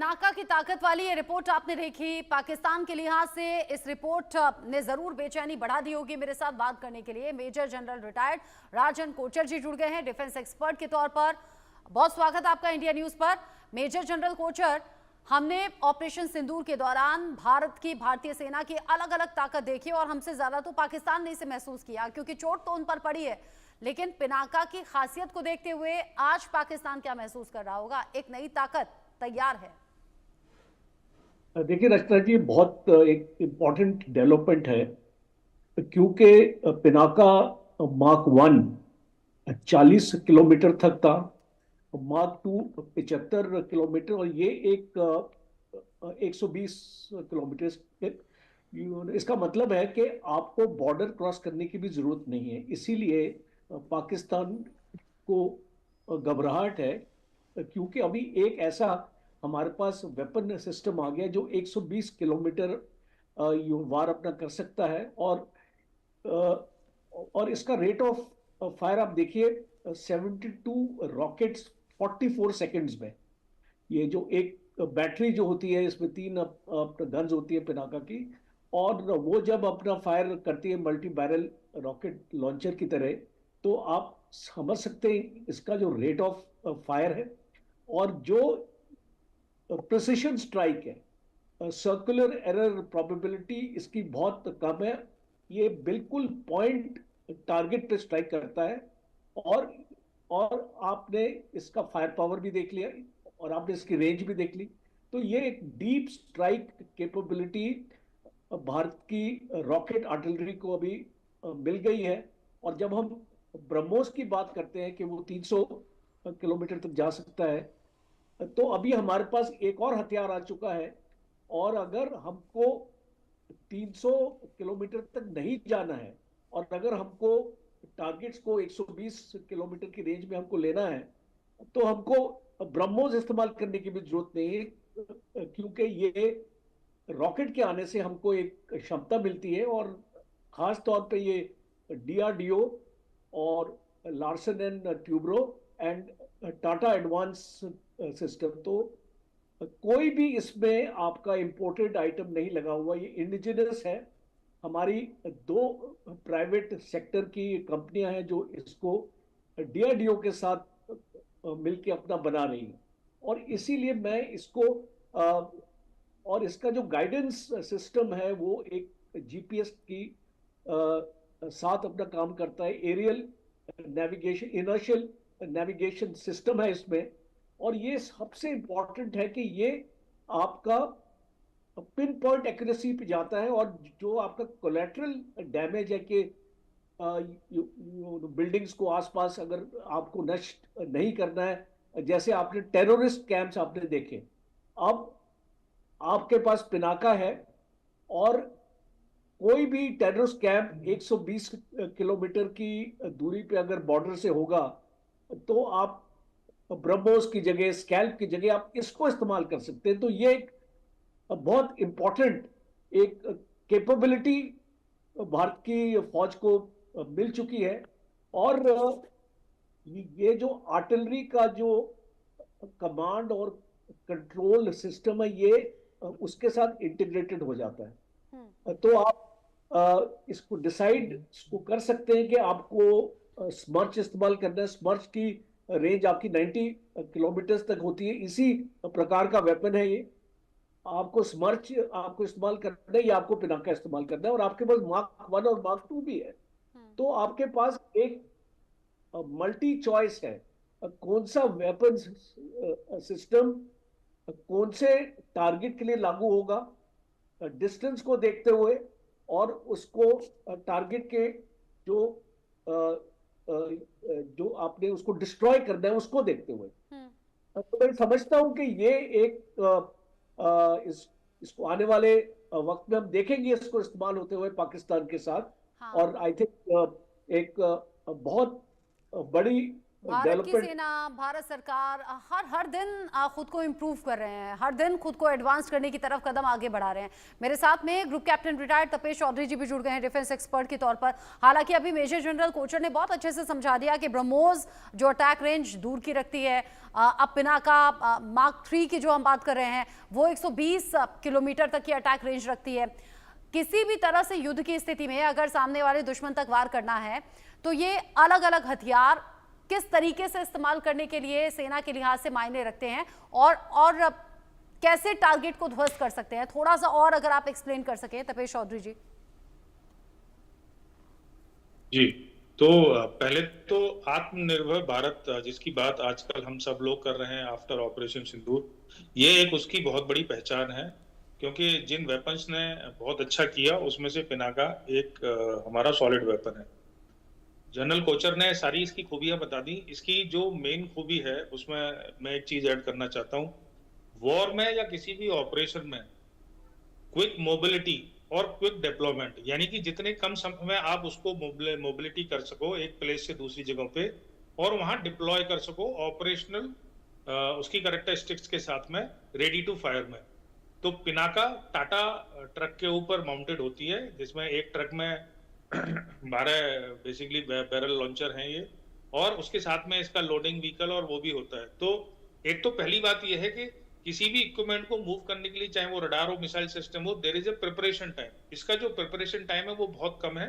पिनाका की ताकत वाली ये रिपोर्ट आपने देखी, पाकिस्तान के लिहाज से इस रिपोर्ट ने जरूर बेचैनी बढ़ा दी होगी। मेरे साथ बात करने के लिए मेजर जनरल रिटायर्ड राजन कोचर जी जुड़ गए हैं डिफेंस एक्सपर्ट के तौर पर। बहुत स्वागत आपका इंडिया न्यूज पर। मेजर जनरल कोचर, हमने ऑपरेशन सिंदूर के दौरान भारत की, भारतीय सेना की अलग अलग ताकत देखी और हमसे ज्यादा तो पाकिस्तान ने इसे महसूस किया, क्योंकि चोट तो उन पर पड़ी है। लेकिन पिनाका की खासियत को देखते हुए आज पाकिस्तान क्या महसूस कर रहा होगा? एक नई ताकत तैयार है। देखिए रचना जी, बहुत एक इम्पॉर्टेंट डेवलपमेंट है, क्योंकि पिनाका मार्क वन 40 किलोमीटर तक था, मार्क टू 75 किलोमीटर, और ये एक 120 किलोमीटर। इसका मतलब है कि आपको बॉर्डर क्रॉस करने की भी जरूरत नहीं है। इसीलिए पाकिस्तान को घबराहट है, क्योंकि अभी एक ऐसा हमारे पास वेपन सिस्टम आ गया जो 120 किलोमीटर वार अपना कर सकता है। और इसका रेट ऑफ फायर आप देखिए, 72 रॉकेट्स 44 सेकेंड्स में। ये जो एक बैटरी जो होती है, इसमें तीन गन्स होती है पिनाका की, और वो जब अपना फायर करती है मल्टी बैरल रॉकेट लॉन्चर की तरह, तो आप समझ सकते हैं इसका जो रेट ऑफ फायर है और जो प्रिसिशन स्ट्राइक है, सर्कुलर एरर प्रोबेबिलिटी इसकी बहुत कम है। ये बिल्कुल पॉइंट टारगेट पे स्ट्राइक करता है। और और आपने इसका फायर पावर भी देख लिया और आपने इसकी रेंज भी देख ली। तो ये एक डीप स्ट्राइक कैपेबिलिटी भारत की रॉकेट आर्टिलरी को अभी मिल गई है। और जब हम ब्रह्मोस की बात करते हैं कि वो 300 किलोमीटर तक जा सकता है, तो अभी हमारे पास एक और हथियार आ चुका है। और अगर हमको 300 किलोमीटर तक नहीं जाना है और अगर हमको टारगेट्स को 120 किलोमीटर की रेंज में हमको लेना है, तो हमको ब्रह्मोस इस्तेमाल करने की भी जरूरत नहीं है, क्योंकि ये रॉकेट के आने से हमको एक क्षमता मिलती है। और खास तौर पे ये डीआरडीओ और Larsen and Toubro and Tata advance system, तो कोई भी इसमें आपका इंपोर्टेड आइटम नहीं लगा हुआ, ये इंडिजिनस है। हमारी दो प्राइवेट सेक्टर की कंपनियां हैं जो इसको डीआरडीओ के साथ मिलकर अपना बना रही हैं। और इसीलिए मैं इसको और इसका जो गाइडेंस सिस्टम है वो एक जीपीएस की साथ अपना काम करता है। Aerial navigation, inertial navigation system है इसमें। और ये सबसे इंपॉर्टेंट है कि ये आपका पिन पॉइंट एक्यूरेसी पे जाता है। और जो आपका कोलेटरल डैमेज है कि बिल्डिंग्स को आसपास अगर आपको नष्ट नहीं करना है, जैसे आपने टेररिस्ट कैंप्स आपने देखे, अब आपके पास पिनाका है और कोई भी टेररिस्ट कैंप 120 किलोमीटर की दूरी पे अगर बॉर्डर से होगा, तो आप ब्रह्मोस की जगह, स्कैल्प की जगह आप इसको इस्तेमाल कर सकते हैं। तो ये एक बहुत इंपॉर्टेंट एक कैपेबिलिटी भारत की फौज को मिल चुकी है। और ये जो आर्टिलरी का जो कमांड और कंट्रोल सिस्टम है, ये उसके साथ इंटीग्रेटेड हो जाता है। तो आप इसको डिसाइड इसको कर सकते हैं कि आपको स्मर्च इस्तेमाल करना है। स्मर्च की रेंज आपकी 90 किलोमीटर तक होती है। इसी प्रकार का वेपन है ये। आपको स्मर्च आपको इस्तेमाल करना है या आपको पिनाका इस्तेमाल करना है, और आपके पास मार्क वन और मार्क टू भी है। तो आपके पास एक मल्टी चॉइस है, कौन सा वेपन सिस्टम कौन से टारगेट के लिए लागू होगा, डिस्टेंस को देखते हुए और उसको टारगेट के जो जो आपने उसको डिस्ट्रॉय करना है उसको देखते हुए। तो मैं समझता हूं कि ये एक इसको आने वाले वक्त में हम देखेंगे इसको इस्तेमाल होते हुए पाकिस्तान के साथ। हाँ। और आई थिंक एक बहुत बड़ी भारत की डेवलपमेंट। सेना, भारत सरकार हर दिन खुद को इम्प्रूव कर रहे हैं, हर दिन खुद को एडवांस करने की तरफ कदम आगे बढ़ा रहे हैं। मेरे साथ में group captain retired Tapesh Chaudhary ji भी जुड़ गए हैं डिफेंस एक्सपर्ट के तौर पर। हालांकि अभी मेजर जनरल कोचर ने बहुत अच्छे से समझा दिया कि ब्रह्मोस जो अटैक रेंज दूर की रखती है, अब पिनाका मार्क 3 की जो हम बात कर रहे हैं वो 120 किलोमीटर तक की अटैक रेंज रखती है। किसी भी तरह से युद्ध की स्थिति में अगर सामने वाले दुश्मन तक वार करना है तो ये अलग अलग हथियार किस तरीके से इस्तेमाल करने के लिए सेना के लिहाज से मायने रखते हैं और कैसे टारगेट को ध्वस्त कर सकते हैं, थोड़ा सा और अगर आप एक्सप्लेन कर सकें तपेश चौधरी जी। जी, तो पहले तो आत्मनिर्भर भारत जिसकी बात आजकल हम सब लोग कर रहे हैं आफ्टर ऑपरेशन सिंदूर, ये एक उसकी बहुत बड़ी पहचान है। क्योंकि जिन वेपन्स ने बहुत अच्छा किया उसमें से पिनाका एक हमारा सॉलिड वेपन है। जनरल कोचर ने सारी इसकी खूबियां बता दी। इसकी जो मेन खूबी है उसमें मैं एक चीज ऐड करना चाहता हूँ। वॉर में या किसी भी ऑपरेशन में क्विक मोबिलिटी और क्विक डिप्लॉयमेंट, यानी कि जितने कम समय में आप उसको मोबिलिटी कर सको एक प्लेस से दूसरी जगह पे और वहां डिप्लॉय कर सको ऑपरेशनल उसकी कैरेक्टरिस्टिक्स के साथ में, रेडी टू फायर में। तो पिनाका टाटा ट्रक के ऊपर माउंटेड होती है, जिसमें एक ट्रक में 12 बेसिकली बैरल लॉन्चर हैं ये, और उसके साथ में इसका लोडिंग व्हीकल और वो भी होता है। तो एक तो पहली बात ये है कि किसी भी इक्विपमेंट को मूव करने के लिए, चाहे वो रडार हो, मिसाइल सिस्टम हो, there is a preparation time. इसका जो प्रिपरेशन टाइम है वो बहुत कम है।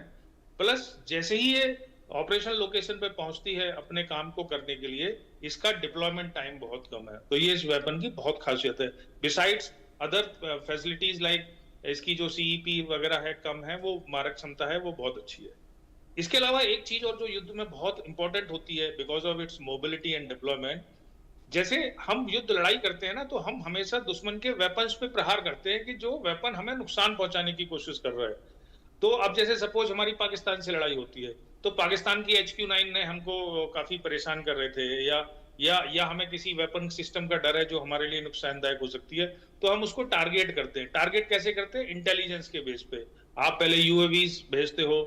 प्लस जैसे ही ये ऑपरेशन लोकेशन पे पहुंचती है अपने काम को करने के लिए, इसका डिप्लॉयमेंट टाइम बहुत कम है। तो ये इस वेपन की बहुत खासियत है। बिसाइड्स अदर फैसिलिटीज लाइक इसकी जो सीईपी वगैरह है कम है, वो मारक क्षमता है वो बहुत अच्छी है। इसके अलावा एक चीज और जो युद्ध में बहुत इंपॉर्टेंट होती है because of its mobility and development, जैसे हम युद्ध लड़ाई करते हैं ना, तो हम हमेशा दुश्मन के वेपन्स पे प्रहार करते हैं कि जो वेपन हमें नुकसान पहुंचाने की कोशिश कर रहा है। तो अब जैसे सपोज हमारी पाकिस्तान से लड़ाई होती है तो पाकिस्तान की HQ-9 ने हमको काफी परेशान कर रहे थे, या हमें किसी वेपन सिस्टम का डर है जो हमारे लिए नुकसानदायक हो सकती है, तो हम उसको टारगेट करते हैं। टारगेट कैसे करते हैं? इंटेलिजेंस के बेस पे। आप पहले UAVs भेजते हो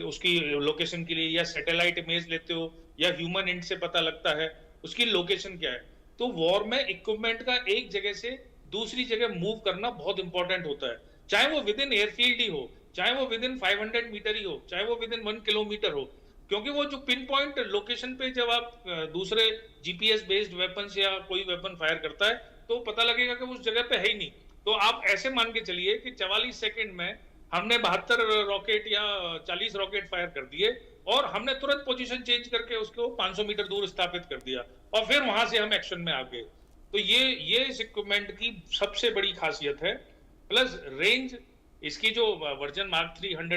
उसकी लोकेशन के लिए, या सैटेलाइट इमेज लेते हो, या ह्यूमन इंट से पता लगता है उसकी लोकेशन क्या है। तो वॉर में इक्विपमेंट का एक जगह से दूसरी जगह मूव करना बहुत इंपॉर्टेंट होता है, चाहे वो विद इन एयरफील्ड ही हो, चाहे वो विद इन 500 मीटर ही हो, चाहे वो विद इन 1 किलोमीटर हो। क्योंकि वो जो पिन पॉइंट लोकेशन पे जब आप दूसरे GPS बेस्ड वेपन या कोई वेपन फायर करता है तो पता लगेगा कि उस जगह पे है ही नहीं। तो आप ऐसे मान के चलिए कि 44 सेकंड में हमने 72 रॉकेट या 40 रॉकेट फायर कर दिए और हमने तुरंत पोजीशन चेंज करके उसको 500 मीटर दूर स्थापित कर दिया और फिर वहां से हम एक्शन में आ गए। तो ये इस इक्विपमेंट की सबसे बड़ी खासियत है। प्लस रेंज, इसकी जो वर्जन मार्क 300